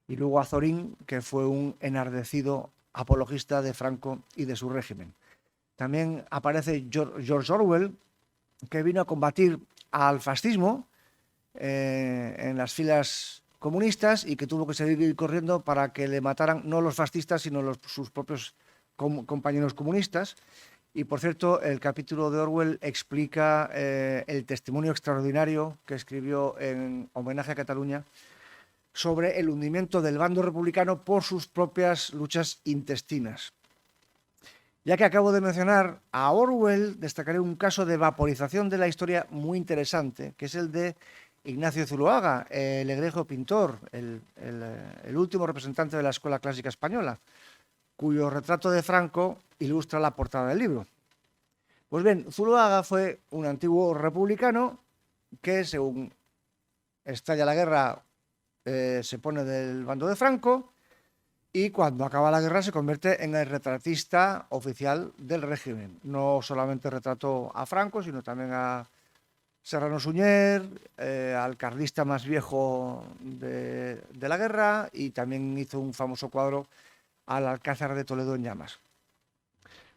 Y luego Azorín, que fue un enardecido apologista de Franco y de su régimen. También aparece George Orwell, que vino a combatir al fascismo en las filas comunistas y que tuvo que seguir corriendo para que le mataran no los fascistas, sino sus propios compañeros comunistas. Y, por cierto, el capítulo de Orwell explica el testimonio extraordinario que escribió en homenaje a Cataluña sobre el hundimiento del bando republicano por sus propias luchas intestinas. Ya que acabo de mencionar a Orwell, destacaré un caso de vaporización de la historia muy interesante, que es el de Ignacio Zuloaga, el egregio pintor, el último representante de la Escuela Clásica Española, cuyo retrato de Franco ilustra la portada del libro. Pues bien, Zuloaga fue un antiguo republicano que, según estalla la guerra, se pone del bando de Franco, y cuando acaba la guerra se convierte en el retratista oficial del régimen. No solamente retrató a Franco, sino también a Serrano Suñer, al carlista más viejo de la guerra, y también hizo un famoso cuadro al Alcázar de Toledo en llamas.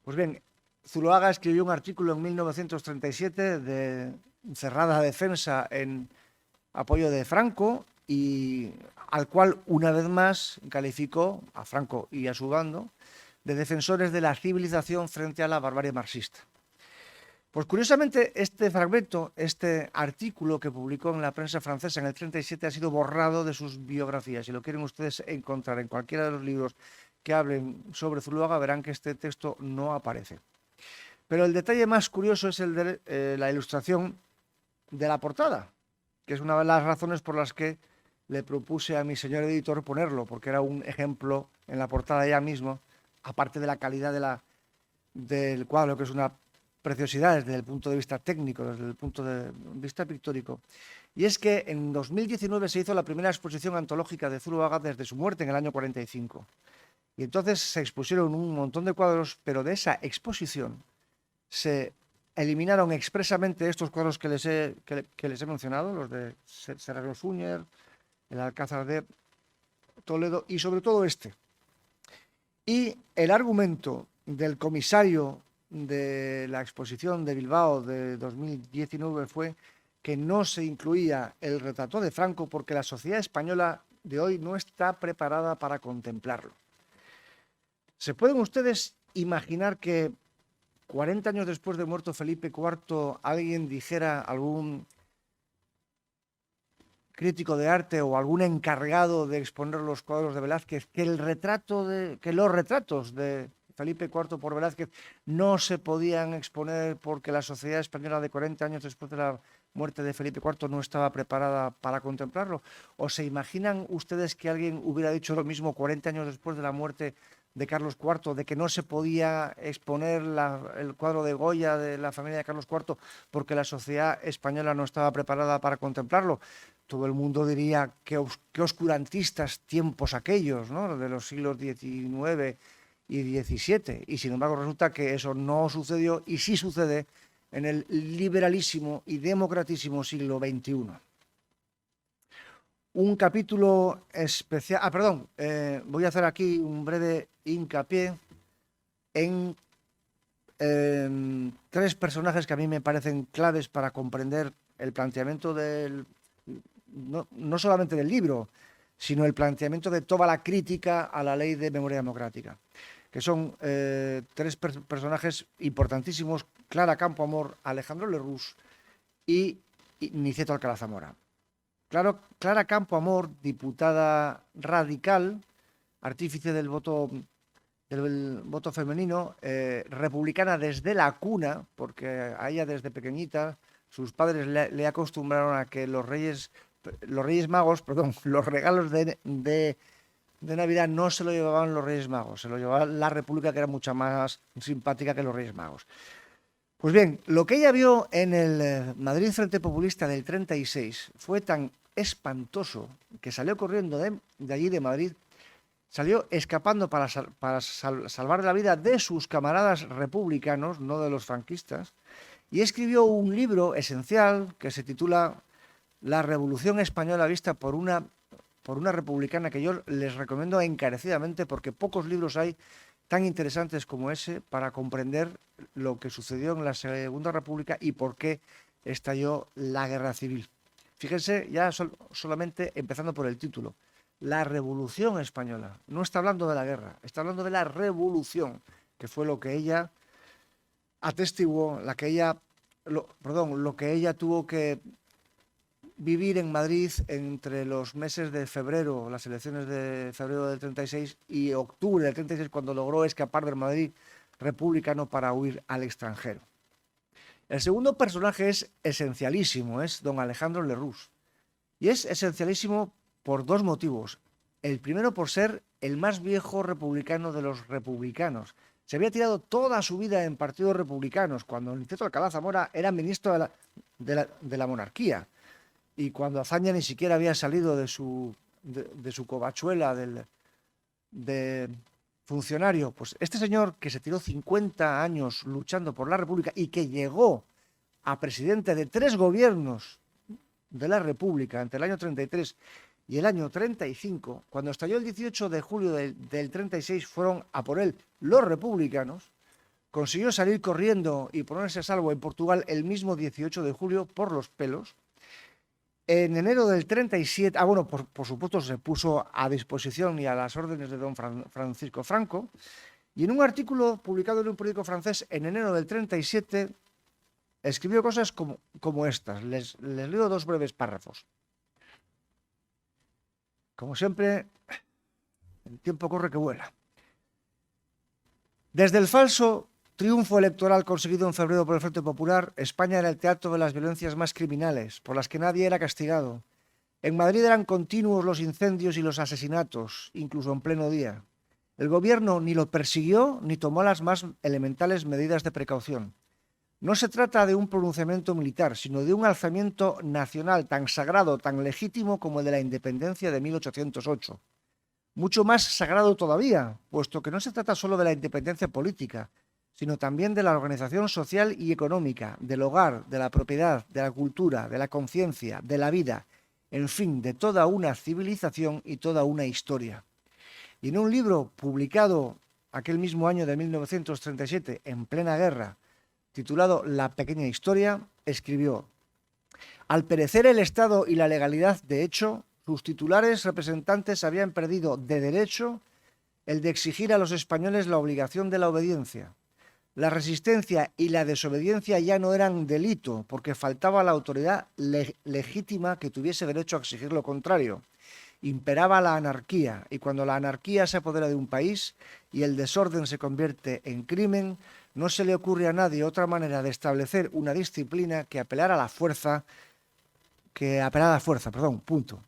Pues bien, Zuloaga escribió un artículo en 1937 de cerrada defensa en apoyo de Franco, y al cual una vez más calificó a Franco y a su bando de defensores de la civilización frente a la barbarie marxista. Pues curiosamente este fragmento, este artículo que publicó en la prensa francesa en el 37 ha sido borrado de sus biografías. Si lo quieren ustedes encontrar en cualquiera de los libros que hablen sobre Zuloaga, verán que este texto no aparece. Pero el detalle más curioso es el de la ilustración de la portada, que es una de las razones por las que le propuse a mi señor editor ponerlo, porque era un ejemplo en la portada ya mismo, aparte de la calidad del cuadro, que es una preciosidad desde el punto de vista técnico, desde el punto de vista pictórico. Y es que en 2019 se hizo la primera exposición antológica de Zuloaga desde su muerte en el año 45. Y entonces se expusieron un montón de cuadros, pero de esa exposición se eliminaron expresamente estos cuadros que les he mencionado, los de Serrano Suñer, el Alcázar de Toledo y sobre todo este. Y el argumento del comisario de la exposición de Bilbao de 2019 fue que no se incluía el retrato de Franco porque la sociedad española de hoy no está preparada para contemplarlo. ¿Se pueden ustedes imaginar que 40 años después de muerto Felipe IV alguien dijera, algún crítico de arte o algún encargado de exponer los cuadros de Velázquez, que los retratos de Felipe IV por Velázquez no se podían exponer porque la sociedad española de 40 años después de la muerte de Felipe IV no estaba preparada para contemplarlo? ¿O se imaginan ustedes que alguien hubiera dicho lo mismo 40 años después de la muerte de Carlos IV, de que no se podía exponer el cuadro de Goya de la familia de Carlos IV porque la sociedad española no estaba preparada para contemplarlo? Todo el mundo diría qué oscurantistas tiempos aquellos, ¿no?, de los siglos XIX y XVII. Y sin embargo resulta que eso no sucedió y sí sucede en el liberalísimo y democratísimo siglo XXI. Un capítulo especial... voy a hacer aquí un breve hincapié en tres personajes que a mí me parecen claves para comprender el planteamiento no solamente del libro, sino el planteamiento de toda la crítica a la ley de memoria democrática, que son tres personajes importantísimos: Clara Campoamor, Alejandro Lerroux y Niceto Alcalá Zamora. Clara Campoamor, diputada radical, artífice del voto femenino, republicana desde la cuna, porque a ella desde pequeñita sus padres le acostumbraron a que los regalos de Navidad no se lo llevaban los Reyes Magos, se lo llevaba la República, que era mucho más simpática que los Reyes Magos. Pues bien, lo que ella vio en el Madrid Frente Populista del 36 fue tan espantoso que salió corriendo de allí, de Madrid, salió escapando para salvar la vida de sus camaradas republicanos, no de los franquistas, y escribió un libro esencial que se titula La Revolución Española vista por una republicana, que yo les recomiendo encarecidamente porque pocos libros hay tan interesantes como ese para comprender lo que sucedió en la Segunda República y por qué estalló la Guerra Civil. Fíjense, ya solamente empezando por el título, la Revolución Española. No está hablando de la guerra, está hablando de la revolución, que fue lo que ella atestiguó, lo que ella tuvo que vivir en Madrid entre los meses de febrero, las elecciones de febrero del 36 y octubre del 36, cuando logró escapar del Madrid republicano para huir al extranjero. El segundo personaje es esencialísimo, es don Alejandro Lerroux. Y es esencialísimo por dos motivos. El primero, por ser el más viejo republicano de los republicanos. Se había tirado toda su vida en partidos republicanos, cuando Niceto Alcalá Zamora era ministro de la monarquía. Y cuando Azaña ni siquiera había salido de su covachuela de funcionario, pues este señor, que se tiró 50 años luchando por la República y que llegó a presidente de 3 gobiernos de la República entre el año 33 y el año 35, cuando estalló el 18 de julio del 36, fueron a por él los republicanos, consiguió salir corriendo y ponerse a salvo en Portugal el mismo 18 de julio por los pelos. En enero del 37, por supuesto se puso a disposición y a las órdenes de don Francisco Franco, y en un artículo publicado en un periódico francés en enero del 37 escribió cosas como estas. Les leo 2 breves párrafos. Como siempre, el tiempo corre que vuela. Desde el falso triunfo electoral conseguido en febrero por el Frente Popular, España era el teatro de las violencias más criminales, por las que nadie era castigado. En Madrid eran continuos los incendios y los asesinatos, incluso en pleno día. El gobierno ni lo persiguió ni tomó las más elementales medidas de precaución. No se trata de un pronunciamiento militar, sino de un alzamiento nacional tan sagrado, tan legítimo como el de la independencia de 1808. Mucho más sagrado todavía, puesto que no se trata solo de la independencia política, sino también de la organización social y económica, del hogar, de la propiedad, de la cultura, de la conciencia, de la vida, en fin, de toda una civilización y toda una historia. Y en un libro publicado aquel mismo año de 1937, en plena guerra, titulado La pequeña historia, escribió: al perecer el Estado y la legalidad de hecho, sus titulares representantes habían perdido de derecho el de exigir a los españoles la obligación de la obediencia. La resistencia y la desobediencia ya no eran delito, porque faltaba la autoridad legítima que tuviese derecho a exigir lo contrario. Imperaba la anarquía, y cuando la anarquía se apodera de un país y el desorden se convierte en crimen, no se le ocurre a nadie otra manera de establecer una disciplina que apelar a la fuerza, punto.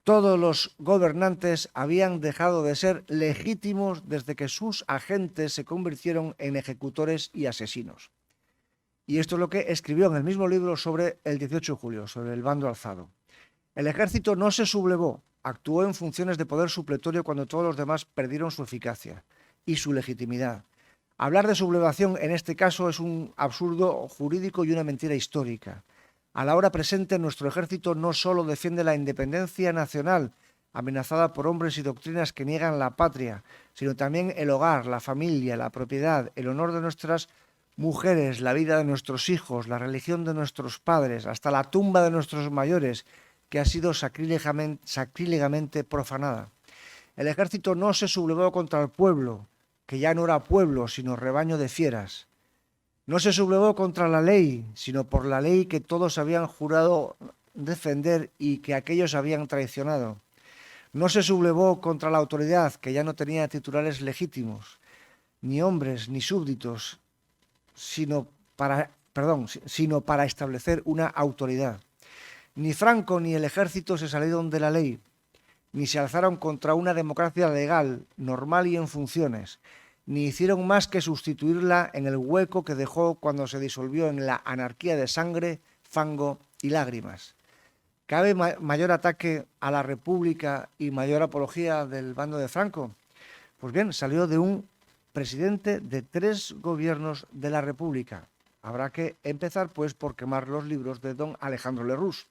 Todos los gobernantes habían dejado de ser legítimos desde que sus agentes se convirtieron en ejecutores y asesinos. Y esto es lo que escribió en el mismo libro sobre el 18 de julio, sobre el bando alzado. El ejército no se sublevó, actuó en funciones de poder supletorio cuando todos los demás perdieron su eficacia y su legitimidad. Hablar de sublevación en este caso es un absurdo jurídico y una mentira histórica. A la hora presente, nuestro ejército no solo defiende la independencia nacional, amenazada por hombres y doctrinas que niegan la patria, sino también el hogar, la familia, la propiedad, el honor de nuestras mujeres, la vida de nuestros hijos, la religión de nuestros padres, hasta la tumba de nuestros mayores, que ha sido sacrílegamente profanada. El ejército no se sublevó contra el pueblo, que ya no era pueblo, sino rebaño de fieras. No se sublevó contra la ley, sino por la ley que todos habían jurado defender y que aquellos habían traicionado. No se sublevó contra la autoridad, que ya no tenía titulares legítimos, ni hombres ni súbditos, sino para establecer una autoridad. Ni Franco ni el ejército se salieron de la ley, ni se alzaron contra una democracia legal, normal y en funciones, ni hicieron más que sustituirla en el hueco que dejó cuando se disolvió en la anarquía de sangre, fango y lágrimas. ¿Cabe mayor ataque a la República y mayor apología del bando de Franco? Pues bien, salió de un presidente de 3 gobiernos de la República. Habrá que empezar, pues, por quemar los libros de don Alejandro Lerroux.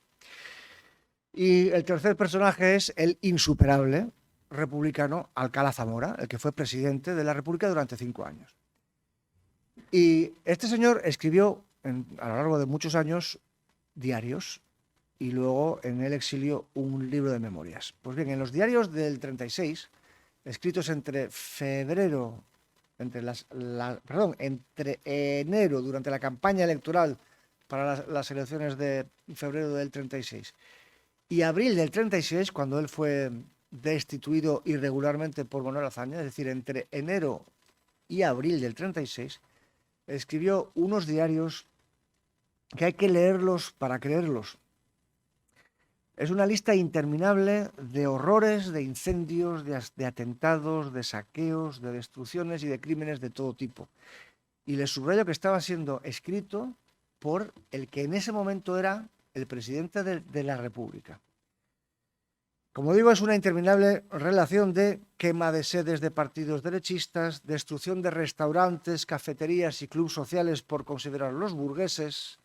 Y el tercer personaje es el insuperable republicano Alcalá Zamora, el que fue presidente de la República durante 5 años. Y este señor escribió a lo largo de muchos años diarios y luego en el exilio un libro de memorias. Pues bien, en los diarios del 36, escritos entre enero, durante la campaña electoral para las elecciones de febrero del 36, y abril del 36, cuando él fue destituido irregularmente por Manuel Azaña, es decir, entre enero y abril del 36, escribió unos diarios que hay que leerlos para creerlos. Es una lista interminable de horrores, de incendios, de atentados, de saqueos, de destrucciones y de crímenes de todo tipo. Y les subrayo que estaba siendo escrito por el que en ese momento era el presidente de la República. Como digo, es una interminable relación de quema de sedes de partidos derechistas, destrucción de restaurantes, cafeterías y clubes sociales por considerarlos burgueses,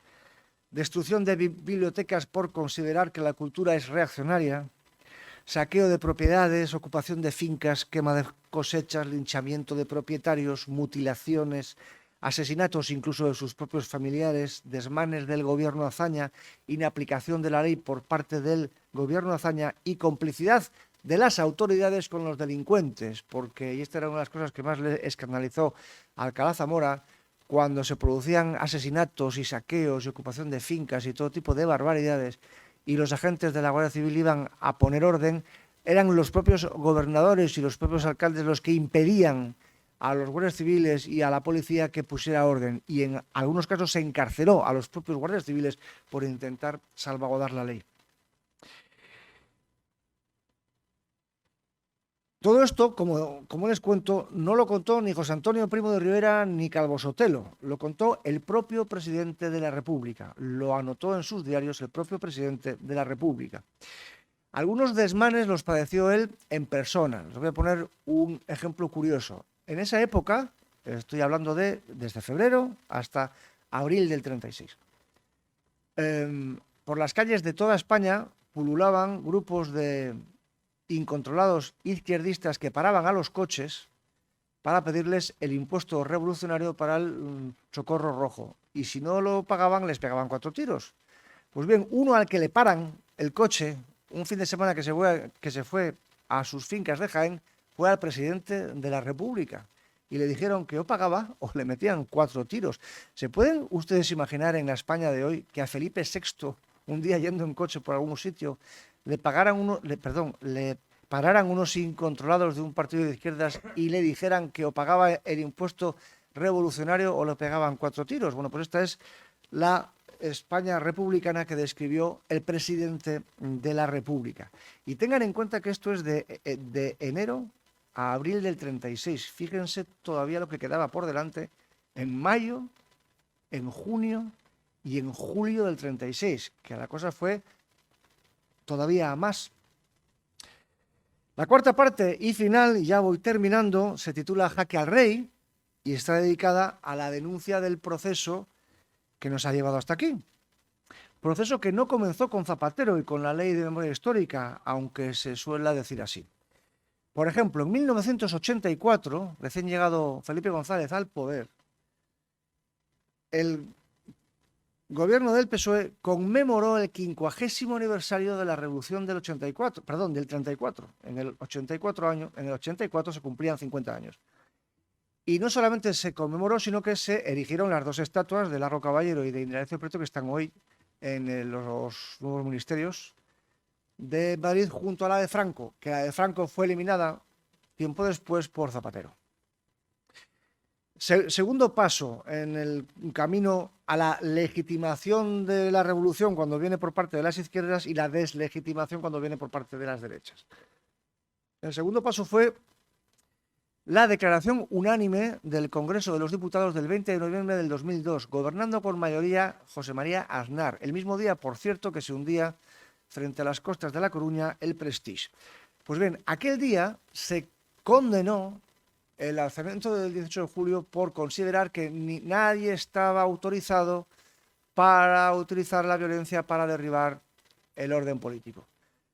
destrucción de bibliotecas por considerar que la cultura es reaccionaria, saqueo de propiedades, ocupación de fincas, quema de cosechas, linchamiento de propietarios, mutilaciones, asesinatos incluso de sus propios familiares, desmanes del gobierno Azaña, inaplicación de la ley por parte del gobierno Azaña y complicidad de las autoridades con los delincuentes, porque, y esta era una de las cosas que más le escandalizó a Alcalá Zamora, cuando se producían asesinatos y saqueos y ocupación de fincas y todo tipo de barbaridades, y los agentes de la Guardia Civil iban a poner orden, eran los propios gobernadores y los propios alcaldes los que impedían a los guardias civiles y a la policía que pusiera orden, y en algunos casos se encarceló a los propios guardias civiles por intentar salvaguardar la ley. Todo esto, como les cuento, no lo contó ni José Antonio Primo de Rivera ni Calvo Sotelo, lo contó el propio presidente de la República, lo anotó en sus diarios el propio presidente de la República. Algunos desmanes los padeció él en persona. Les voy a poner un ejemplo curioso. En esa época, estoy hablando desde febrero hasta abril del 36, por las calles de toda España pululaban grupos de incontrolados izquierdistas que paraban a los coches para pedirles el impuesto revolucionario para el socorro rojo. Y si no lo pagaban, les pegaban 4 tiros. Pues bien, uno al que le paran el coche un fin de semana que se fue a sus fincas de Jaén fue al presidente de la República. Y le dijeron que o pagaba o le metían 4 tiros. ¿Se pueden ustedes imaginar en la España de hoy que a Felipe VI, un día yendo en coche por algún sitio, le pararan unos incontrolados de un partido de izquierdas y le dijeran que o pagaba el impuesto revolucionario o le pegaban 4 tiros? Bueno, pues esta es la España republicana que describió el presidente de la República. Y tengan en cuenta que esto es de enero a abril del 36. Fíjense todavía lo que quedaba por delante en mayo, en junio y en julio del 36, que la cosa fue todavía más. La cuarta parte y final, y ya voy terminando, se titula Jaque al Rey y está dedicada a la denuncia del proceso que nos ha llevado hasta aquí. Proceso que no comenzó con Zapatero y con la Ley de Memoria Histórica, aunque se suele decir así. Por ejemplo, en 1984, recién llegado Felipe González al poder, el gobierno del PSOE conmemoró el 50º aniversario de la Revolución del 34. En el 84 se cumplían 50 años. Y no solamente se conmemoró, sino que se erigieron las 2 estatuas de Largo Caballero y de Indalecio Prieto que están hoy en los nuevos ministerios de Madrid, junto a la de Franco, que la de Franco fue eliminada tiempo después por Zapatero. Segundo paso en el camino a la legitimación de la revolución cuando viene por parte de las izquierdas y la deslegitimación cuando viene por parte de las derechas. El segundo paso fue la declaración unánime del Congreso de los Diputados del 20 de noviembre del 2002, gobernando con mayoría José María Aznar, el mismo día, por cierto, que se hundía frente a las costas de La Coruña el Prestige. Pues bien, aquel día se condenó el alzamiento del 18 de julio por considerar que nadie estaba autorizado para utilizar la violencia para derribar el orden político.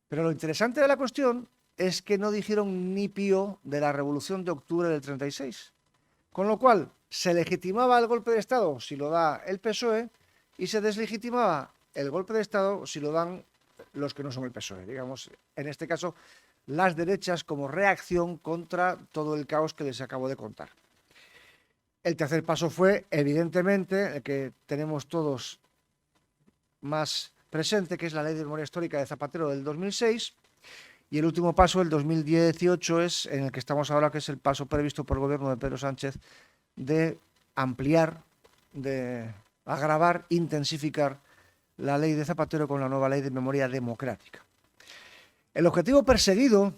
Pero lo interesante de la cuestión es que no dijeron ni pío de la Revolución de Octubre del 36. Con lo cual, se legitimaba el golpe de Estado si lo da el PSOE y se deslegitimaba el golpe de Estado si lo dan los que no son el PSOE. Digamos, en este caso, las derechas como reacción contra todo el caos que les acabo de contar. El tercer paso fue, evidentemente, el que tenemos todos más presente, que es la Ley de Memoria Histórica de Zapatero del 2006, y el último paso, el 2018, es en el que estamos ahora, que es el paso previsto por el gobierno de Pedro Sánchez de ampliar, de agravar, intensificar la ley de Zapatero con la nueva Ley de Memoria Democrática. El objetivo perseguido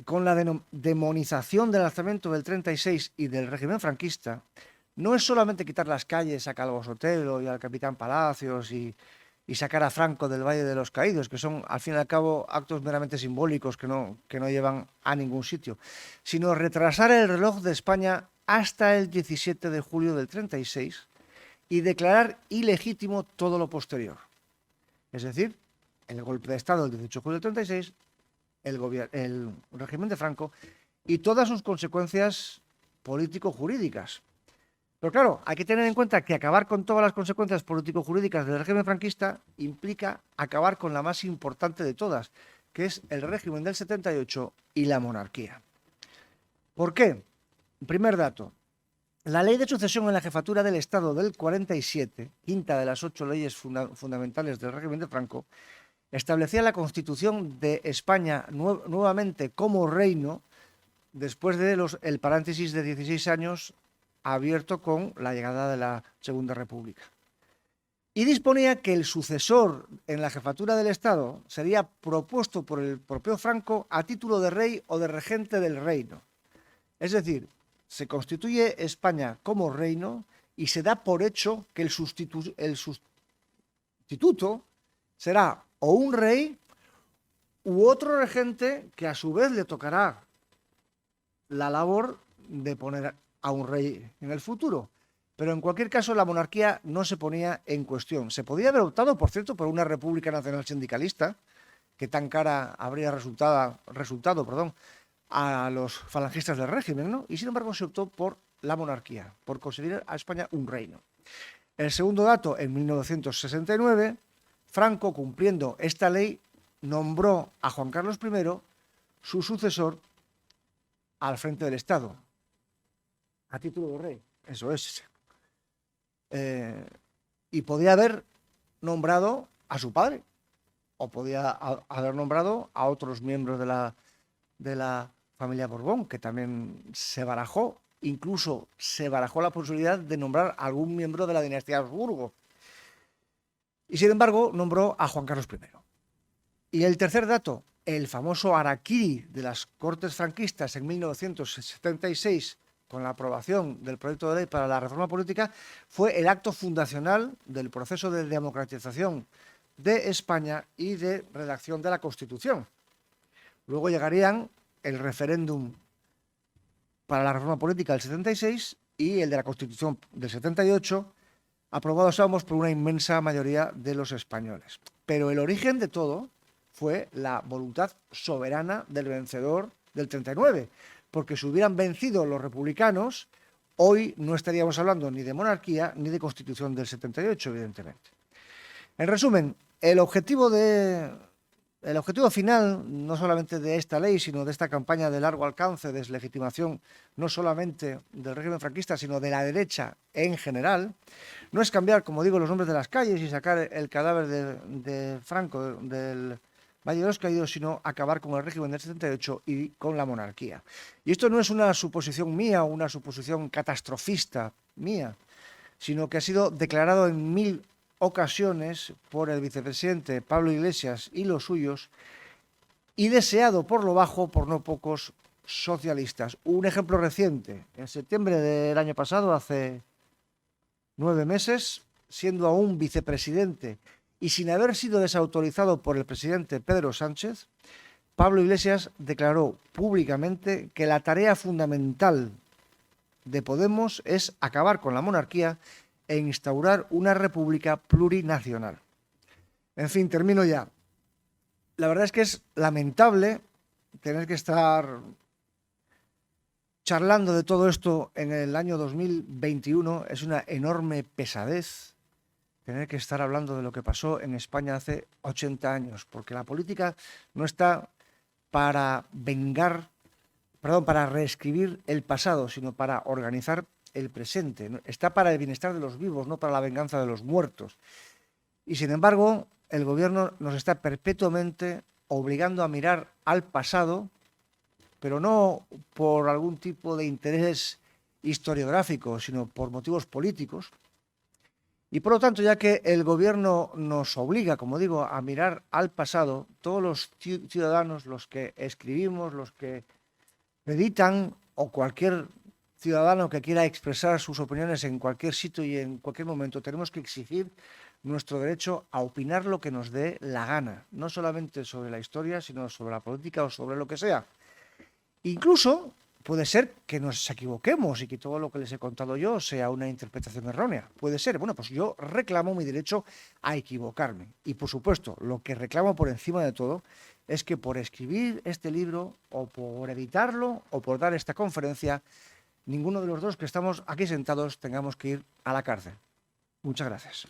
con la demonización del alzamiento del 36 y del régimen franquista no es solamente quitar las calles a Calvo Sotelo y al capitán Palacios y sacar a Franco del Valle de los Caídos, que son, al fin y al cabo, actos meramente simbólicos que no llevan a ningún sitio, sino retrasar el reloj de España hasta el 17 de julio del 36 y declarar ilegítimo todo lo posterior. Es decir, el golpe de Estado del 18 de julio del 36, el régimen de Franco y todas sus consecuencias político-jurídicas. Pero claro, hay que tener en cuenta que acabar con todas las consecuencias político-jurídicas del régimen franquista implica acabar con la más importante de todas, que es el régimen del 78 y la monarquía. ¿Por qué? Primer dato. La ley de sucesión en la jefatura del Estado del 47, quinta de las 8 leyes fundamentales del régimen de Franco, establecía la Constitución de España nuevamente como reino después del paréntesis de 16 años abierto con la llegada de la Segunda República. y disponía que el sucesor en la jefatura del Estado sería propuesto por el propio Franco a título de rey o de regente del reino. Es decir, se constituye España como reino y se da por hecho que el sustituto será o un rey u otro regente que a su vez le tocará la labor de poner a un rey en el futuro. Pero en cualquier caso la monarquía no se ponía en cuestión. Se podía haber optado, por cierto, por una república nacional sindicalista, que tan cara habría resultado a los falangistas del régimen, ¿no? Y sin embargo se optó por la monarquía, por conseguir a España un reino. El segundo dato, en 1969, Franco, cumpliendo esta ley, nombró a Juan Carlos I su sucesor al frente del Estado, a título de rey. Eso es. Y podía haber nombrado a su padre, o podía haber nombrado a otros miembros de la familia Borbón, que también se barajó. Incluso se barajó la posibilidad de nombrar a algún miembro de la dinastía Habsburgo. Y sin embargo, nombró a Juan Carlos I. Y el tercer dato, el famoso harakiri de las Cortes franquistas en 1976, con la aprobación del proyecto de ley para la reforma política, fue el acto fundacional del proceso de democratización de España y de redacción de la Constitución. Luego llegarían el referéndum para la reforma política del 76 y el de la Constitución del 78, aprobados ambos por una inmensa mayoría de los españoles. Pero el origen de todo fue la voluntad soberana del vencedor del 39, porque si hubieran vencido los republicanos, hoy no estaríamos hablando ni de monarquía ni de Constitución del 78, evidentemente. En resumen, el objetivo final, no solamente de esta ley, sino de esta campaña de largo alcance, de deslegitimación, no solamente del régimen franquista, sino de la derecha en general, no es cambiar, como digo, los nombres de las calles y sacar el cadáver de Franco del Valle de los Caídos, sino acabar con el régimen del 78 y con la monarquía. Y esto no es una suposición mía o una suposición catastrofista mía, sino que ha sido declarado en 1000 ocasiones por el vicepresidente Pablo Iglesias y los suyos, y deseado por lo bajo por no pocos socialistas. Un ejemplo reciente, en septiembre del año pasado, hace 9 meses, siendo aún vicepresidente y sin haber sido desautorizado por el presidente Pedro Sánchez, Pablo Iglesias declaró públicamente que la tarea fundamental de Podemos es acabar con la monarquía e instaurar una república plurinacional. En fin, termino ya. La verdad es que es lamentable tener que estar charlando de todo esto en el año 2021. Es una enorme pesadez tener que estar hablando de lo que pasó en España hace 80 años, porque la política no está para para reescribir el pasado, sino para organizar el presente. Está para el bienestar de los vivos, no para la venganza de los muertos. Y sin embargo, el gobierno nos está perpetuamente obligando a mirar al pasado, pero no por algún tipo de interés historiográfico, sino por motivos políticos. Y por lo tanto, ya que el gobierno nos obliga, como digo, a mirar al pasado, todos los ciudadanos, los que escribimos, los que editan o cualquier ciudadano que quiera expresar sus opiniones en cualquier sitio y en cualquier momento, tenemos que exigir nuestro derecho a opinar lo que nos dé la gana, no solamente sobre la historia, sino sobre la política o sobre lo que sea. Incluso puede ser que nos equivoquemos y que todo lo que les he contado yo sea una interpretación errónea. Puede ser. Bueno, pues yo reclamo mi derecho a equivocarme. Y por supuesto, lo que reclamo por encima de todo es que por escribir este libro, o por editarlo, o por dar esta conferencia, ninguno de los dos que estamos aquí sentados tengamos que ir a la cárcel. Muchas gracias.